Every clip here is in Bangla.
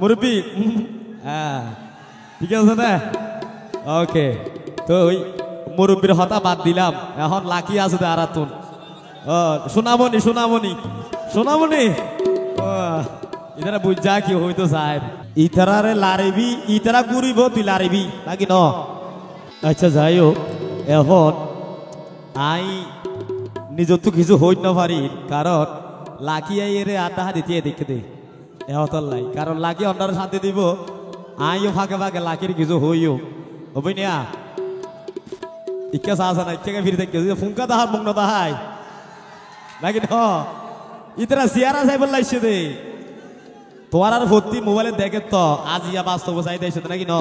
মুরব্বী হ্যাঁ ঠিক আছে না ওকে তো ওই মুরব্বীর হতা বাদ দিলাম এখন লাকি আছে আর তুন সোনামণি সোনামণি সোনামণি ইতারা বুঝা কি হইতো চায় ইতারারে লারিবি ইতারা ঘুরিব তুই লারিবি নাকি ন আচ্ছা যাই হোক এখন আই নিজ তো কিছু হইত না পারি কারণ লাকি আইরে আটা দিতে দেখে দে এহতল লাই কারণ লাকি অন্ডার শান্তি দিব আইও ফাঁকে ফাঁকে লাকির কিছু হইও হবই না ইচ্ছা আসা না ইচ্ছাকে ফিরে দেখে ফুঙ্কা তাহার মুখ না তাহাই নাকি ন ইতারা সিয়ারা যাই বললাইছে দে তোমার আর ভর্তি মোবাইলে দেখে তো আজ ইয়া বাস্তব চাই দেয় নাকি ন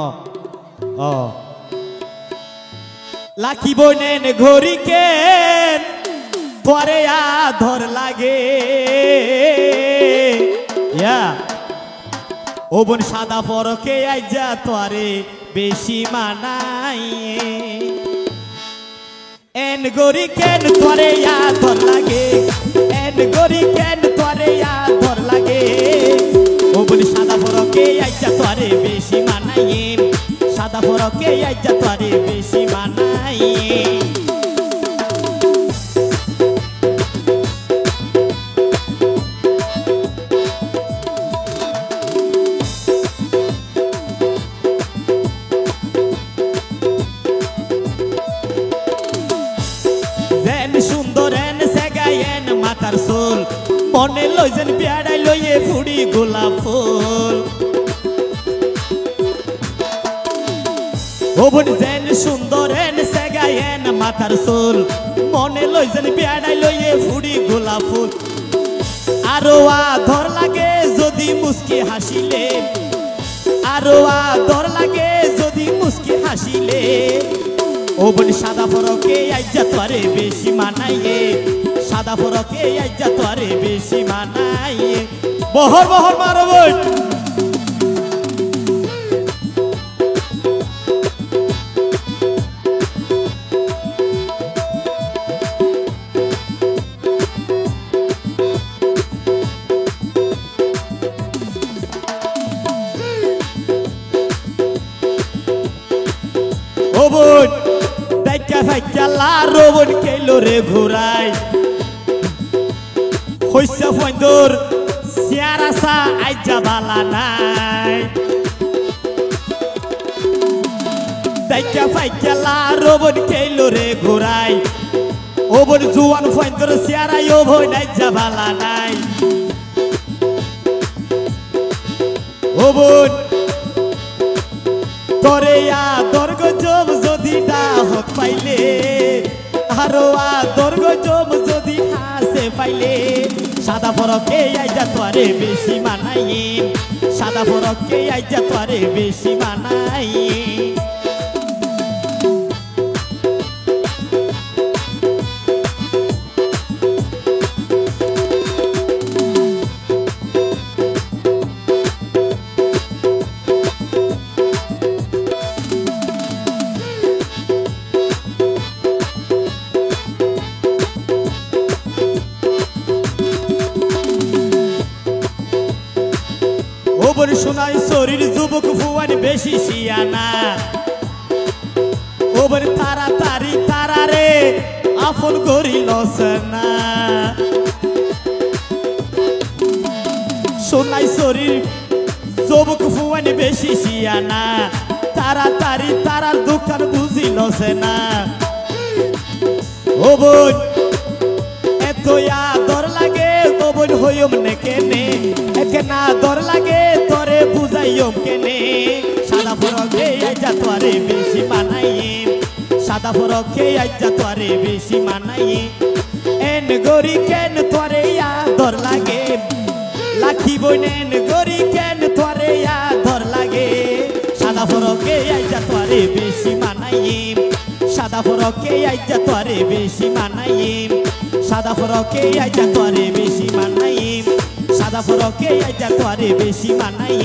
লাকি বইনেন ঘড়ি কেন তোরে আধর লাগে ও বোন সাদা পরকে আইজা তোরে বেশি মানাই এন গড়ি কেন তোরে আধর লাগে এন গড়ি কেন তোরে আধর লাগে ও বোন সাদা পরকে আইজা তোরে বেশি মানাই সাদা পরকে আইজা তোরে বেশি মানাই সুন্দর এন সেগায়েন মাথার সোল মনে লইছেন পেয়ারাই লইয়ে ফুড়ি গোলাপ ফুল ও বোন যেন সুন্দর এন সেগায়েন মাথার সোল মনে লইছেন পেয়ারাই লইয়ে ফুড়ি গোলাপ ফুল আরো আধর লাগে যদি মুস্কি হাসিলে আরো আধর লাগে যদি মুস্কি হাসিলে ও বোন সাদা ফরকে আইজা তোরে বেশি মানাইয়ে সাদা ফরকে আইজা তোরে বেশি মানাইয়ে বহর বহর মারো বোন ও বোন রোবন কেলো রে ঘুরাই হইসা ফন্দর সিয়ারাসা আইজা বালা নাই দেখা ফাইকেলা রোবন কেলো রে ঘুরাই ও বোন জুয়ান ফন্দর সিয়ারাই ও বোন আইজা বালা নাই ও বোন তোরে আদর গজব যদি ডাহত পাইলে আরো আদর গজব যদি হাসে পাইলে সাদা ফরকে আইজা তোরে বেশি মানাই সাদা ফরকে আইজা তোরে বেশি মানাই শোনাই শরীর যুবক ভুয়ান বেশি শিয়ানা ওবার তাড়াতাড়ি তারারে আপন করিল না শোনাই শরীর যুবক ভুয়ান বেশি শিয়ানা তাড়াতাড়ি তারার দোকান বুঝিল না ও বোন এত আদর লাগে ও বোন হইম নে কেনে একে না আদর লাগে তোরে বুঝাইম কেনে সাদা ফরকে আইজা তোরে বেশি মানাই সাদা ফরকে আইজা তোরে বেশি মানাই এন গরি কেন তোরে আদর লাগে লাখি বোন এন গরি কেন তোরে আদর লাগে সাদা ফরকে আইজা তোরে বেশি মানাই সাদা ফরকে আইজা তোরে বেশি মানাই সাদা ফরকে আইজা তোরে বেশি মানাই সাদা ফরকে আইজা তোরে বেশি মানাই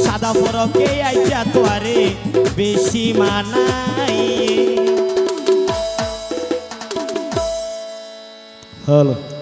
সাদা ফরকে আইজা তোরে বেশি মানাই হলো